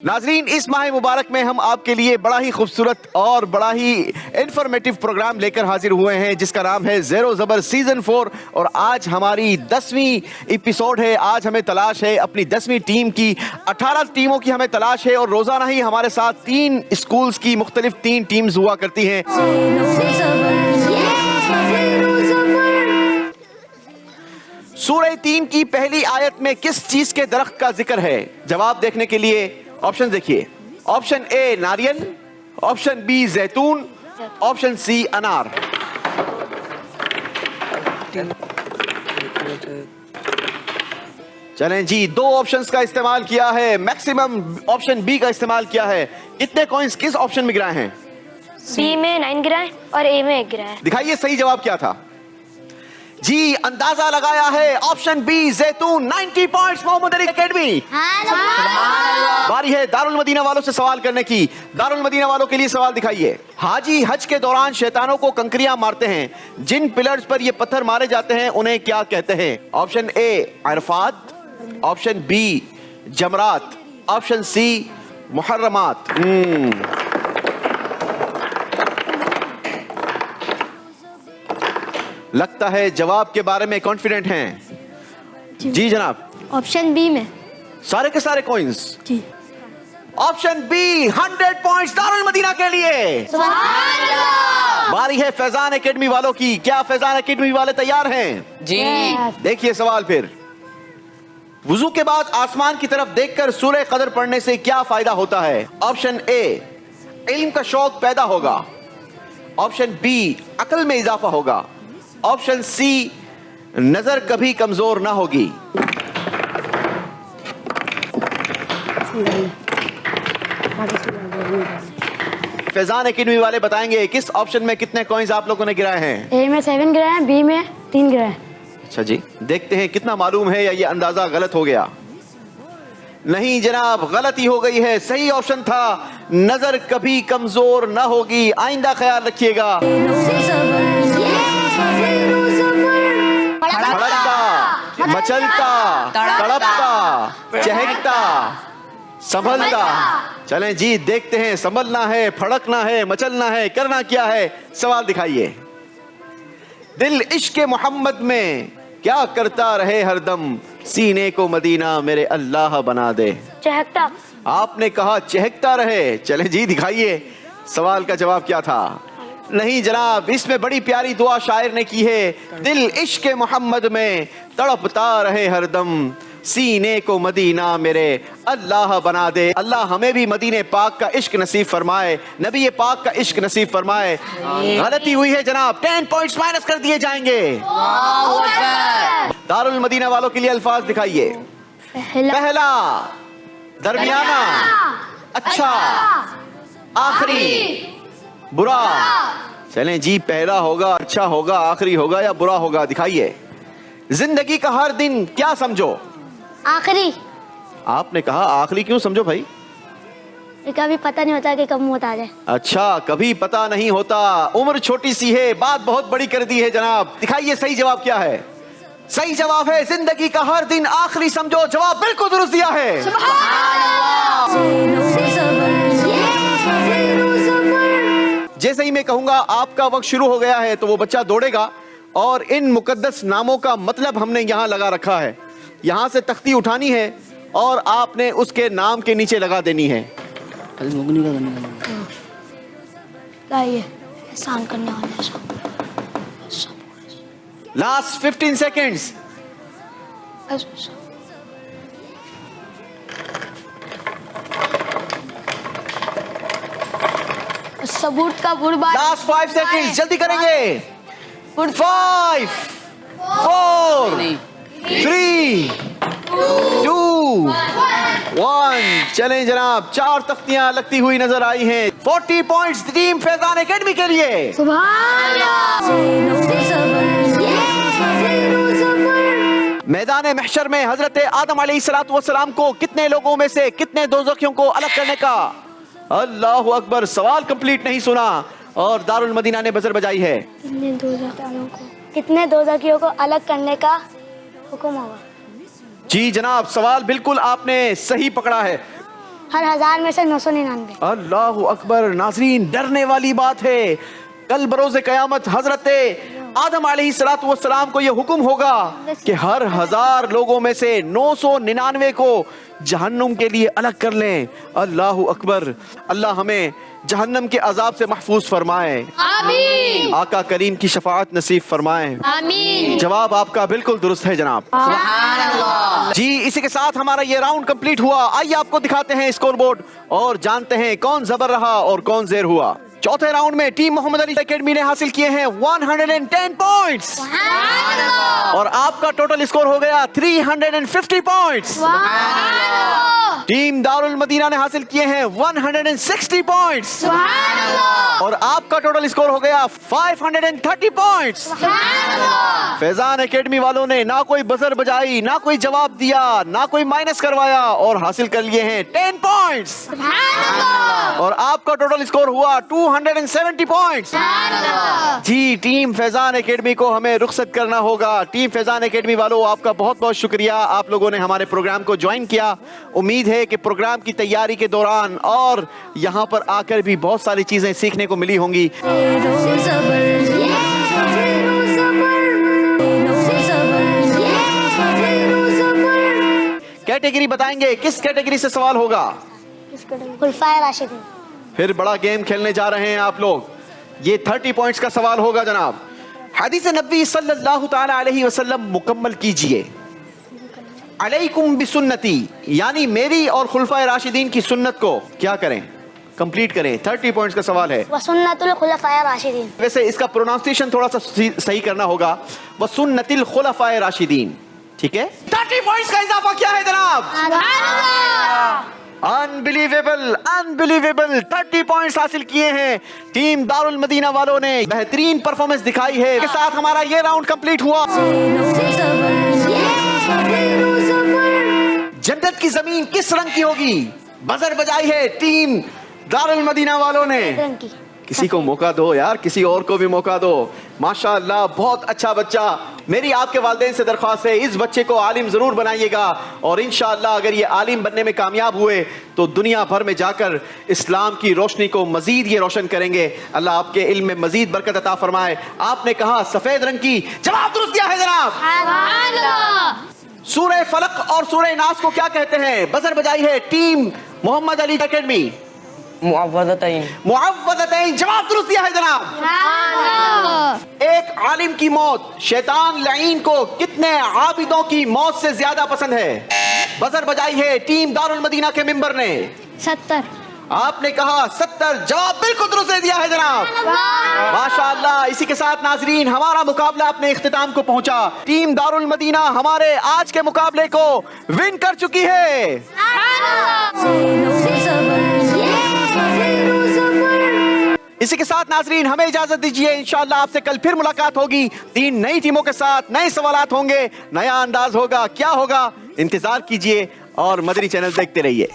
नाजरीन, इस माह मुबारक में हम आपके लिए बड़ा ही खूबसूरत और बड़ा ही इंफॉर्मेटिव प्रोग्राम लेकर हाजिर हुए हैं जिसका नाम है ज़ेरो ज़बर सीजन 4 और आज हमारी 10वीं एपिसोड है। आज हमें तलाश है अपनी 10वीं टीम की। 18 टीमों की हमें तलाश है और रोजाना ही हमारे साथ 3 स्कूल्स की मुख्तलिफ 3 टीम्स हुआ करती हैं। सूरह 3 की पहली आयत में किस चीज के दरख्त का जिक्र है? जवाब देखने के लिए ऑप्शन देखिए। ऑप्शन ए नारियल, ऑप्शन बी जैतून, ऑप्शन सी अनार। चलें जी, 2 ऑप्शंस का इस्तेमाल किया है, मैक्सिमम ऑप्शन बी का इस्तेमाल किया है। कितने कॉइंस किस ऑप्शन में गिराए हैं? बी में 9 गिराए और ए में 1 गिराए। दिखाइए सही जवाब क्या था। जी, अंदाजा लगाया है ऑप्शन बी जैतून। 90 पॉइंट्स मोहम्मद अली एकेडमी। बारी है दारुल मदीना वालों से सवाल करने की। दारुल मदीना वालों के लिए सवाल दिखाइए। हाजी हज के दौरान शैतानों को कंकरियां मारते हैं, जिन पिलर्स पर ये पत्थर मारे जाते हैं उन्हें क्या कहते हैं? Option A Arafat, option B Jamarat, option C मुहर्रमात। लगता है जवाब के बारे में कॉन्फिडेंट हैं। जी जनाब, ऑप्शन बी में सारे के सारे कॉइंस। जी, option B 100 points Darul Madina के लिए। बारी है फैजान एकेडमी वालों की। क्या फैजान एकेडमी वाले तैयार हैं? जी। देखिए सवाल फिर। वुजू के बाद आसमान की तरफ देखकर सूरह कदर पढ़ने से क्या फायदा होता है? ऑप्शन ए इल्म का शौक पैदा होगा, ऑप्शन बी अक्ल में इजाफा होगा, ऑप्शन सी नजर कभी कमजोर ना होगी। फैजान एकेडमी वाले बताएंगे किस ऑप्शन में कितने कॉइंस आप लोगों ने गिराए हैं। ए में 7 गिराए, बी में 3 गिराए। अच्छा जी, देखते हैं कितना मालूम है या ये अंदाजा गलत हो गया। नहीं जनाब, गलती हो गई है। सही ऑप्शन था नजर कभी कमजोर ना होगी। आइंदा ख्याल रखिएगा। भड़कता, मचलता, तड़पता, चहकता, संभलता। चलें जी, देखते हैं संभलना है, फड़कना है, मचलना है, करना क्या है। सवाल दिखाइए। दिल इश्क मोहम्मद में क्या करता रहे हरदम, सीने को मदीना मेरे अल्लाह बना दे। चहकता। आपने कहा चहकता रहे। चलें जी, दिखाइए सवाल का जवाब क्या था। नहीं जनाब, इसमें बड़ी प्यारी दुआ शायर ने की है। दिल इश्क मोहम्मद में तड़पता रहे हरदम, सीने को मदीना मेरे अल्लाह बना दे। अल्लाह हमें भी मदीने पाक का इश्क नसीब फरमाए, नबी पाक का इश्क नसीब फरमाए। गलती हुई है जनाब, 10 पॉइंट्स माइनस कर दिए जाएंगे। दारुल मदीना वालों के लिए अल्फाज दिखाइए। पहला, दरमियाना, अच्छा, आखिरी, बुरा। चलें जी, पहला होगा, अच्छा होगा, आखिरी होगा या बुरा होगा? दिखाइए। जिंदगी का हर दिन क्या समझो? आखिरी। आपने कहा आखिरी, क्यों समझो भाई? कभी पता नहीं होता कि कब मौत आ जाए। अच्छा, कभी पता नहीं होता। उम्र छोटी सी है, बात बहुत बड़ी कर दी है जनाब। दिखाइए सही जवाब क्या है। सही जवाब है जिंदगी का हर दिन आखिरी समझो। जवाब बिल्कुल दुरुस्त दिया है। जैसे ही मैं कहूंगा आपका वक्त शुरू हो गया है तो वो बच्चा दौड़ेगा और इन मुकद्दस नामों का मतलब हमने यहाँ लगा रखा है। यहाँ से तख्ती उठानी है और आपने उसके नाम के नीचे लगा देनी है। एहसान करने वाले। Last 15 seconds. सबूत का बुरबा। लास्ट 5 सेकेंड्स, जल्दी करेंगे। 5 4 3 2 1। चलें जनाब, 4 तख्तियां लगती हुई नजर आई हैं। 40 पॉइंट्स टीम फैजान एकेडमी के लिए। मैदान महशर में हजरत आदम अलैहिस्सलातु वस्सलाम को कितने लोगों में से कितने दोज़खियों को अलग करने का? अल्लाहु अकबर, सवाल कंप्लीट नहीं सुना और दारुल मदीना ने बजर बजाई है। कितने दोज़खियों को अलग करने का हुक्म होगा? जी जनाब, सवाल बिल्कुल आपने सही पकड़ा है। हर 1000 में से 999। अल्लाह अकबर। नाज़रीन, डरने वाली बात है। कल बरोज़े क़यामत हजरत आदम अलैहिस्सलातु वस्सलाम को यह हुक्म होगा कि हर 1000 लोगों में से 999 को जहन्नुम के लिए अलग कर लें। अल्लाह अकबर। अल्लाह हमें जहन्नम के अजाब से महफूज फरमाए। आमीन। आका करीम की शफाअत नसीब फरमाए। आमीन। जवाब आपका बिल्कुल दुरुस्त है जनाब। सुभान अल्लाह। जी, इसी के साथ हमारा ये राउंड कंप्लीट हुआ। आइए आपको दिखाते हैं स्कोर बोर्ड और जानते हैं कौन जबर रहा और कौन जेर हुआ। चौथे राउंड में टीम मोहम्मद अली एकेडमी ने हासिल किए हैं 110 पॉइंट्स सुभान अल्लाह। और आपका टोटल स्कोर हो गया 350 पॉइंट्स। सुभान अल्लाह। टीम दारुल मदीना ने हासिल किए हैं 160 पॉइंट्स सुभान अल्लाह। और आपका टोटल स्कोर हो गया 530 पॉइंट्स। सुभान अल्लाह। फैजान एकेडमी वालों ने ना कोई बजर बजाई, ना कोई जवाब दिया, ना कोई माइनस करवाया और हासिल कर लिए हैं 10 पॉइंट्स। सुभान अल्लाह। और आपका टोटल स्कोर हुआ 270 पॉइंट्स। सुभान अल्लाह। जी, टीम फैजान एकेडमी को हमें रुखसत करना होगा। टीम फैजान एकेडमी वालों, आपका बहुत बहुत शुक्रिया। आप लोगों ने हमारे प्रोग्राम को ज्वाइन किया। उम्मीद है कि प्रोग्राम की तैयारी के दौरान और यहाँ पर आकर भी बहुत सारी चीजें सीखने को मिली होंगी। कैटेगरी बताएंगे, किस कैटेगरी से सवाल होगा? खुलफाए राशिदीन। फिर बड़ा गेम खेलने जा रहे हैं आप लोग। ये 30 पॉइंट्स का सवाल होगा जनाब। हदीस नबी सल्लल्लाहु ताला अलैहि वसल्लम मुकम्मल कीजिए। अलैकुम बिसुन्नती, यानी मेरी और खुलफाए राशिदीन की सुन्नत को क्या करें? कंप्लीट करें। 30 पॉइंट्स का सवाल है। वसुन्नतुल खुलफाए राशिदीन। वैसे इसका प्रोनाउंसिएशन थोड़ा सा सही करना होगा। वसुन्नतिल खुलफाए राशिदीन। ठीक है। 30 पॉइंट्स का इजाफा क्या है जनाब? सुभान अल्लाह। Unbelievable, unbelievable. 30 पॉइंट्स हासिल किए हैं टीम दारुल मदीना वालों ने। बेहतरीन परफॉर्मेंस दिखाई है। के साथ हमारा ये राउंड कंप्लीट हुआ। जन्नत की जमीन किस रंग की होगी? बजर बजाई है टीम दारुल मदीना वालों ने। रंग की। किसी को मौका दो यार, किसी और को भी मौका दो। माशाअल्लाह, बहुत अच्छा बच्चा। मेरी आपके वालिदैन से दरख्वास्त है, इस बच्चे को आलिम जरूर बनाइएगा और इंशाअल्लाह अगर ये आलिम बनने में कामयाब हुए तो दुनिया भर में जाकर इस्लाम की रोशनी को मजीद ये रोशन करेंगे। अल्लाह आपके इल्म में मजीद बरकत अता फरमाए। आपने कहा सफेद रंग की, जवाब दुरुस्त दिया है जनाब। सुभान अल्लाह। सूरह फलक और सूरह नास को क्या कहते हैं? बजर बजाई है टीम मोहम्मद अली एकेडमी। मुअव्वज़तैन। मुअव्वज़तैन, जवाब दुरुस्त दिया है जनाब। सुभान अल्लाह। एक आलिम की मौत शैतान लईन को कितने आबिदों की मौत से ज्यादा पसंद है? बजर बजाई है टीम दारुल मदीना के मेंबर ने। 70। आपने कहा 70, जवाब बिल्कुल दुरुस्त दे दिया है जनाब। माशाअल्लाह। इसी के साथ नाजरीन, हमारा मुकाबला अपने इख्तिताम को पहुंचा। टीम दारुल मदीना हमारे आज के मुकाबले को विन कर चुकी है। इसी के साथ नाजरीन, हमें इजाजत दीजिए। इंशाअल्लाह आपसे कल फिर मुलाकात होगी। 3 नई टीमों के साथ नए सवालात होंगे, नया अंदाज होगा। क्या होगा? इंतजार कीजिए और मदनी चैनल देखते रहिए।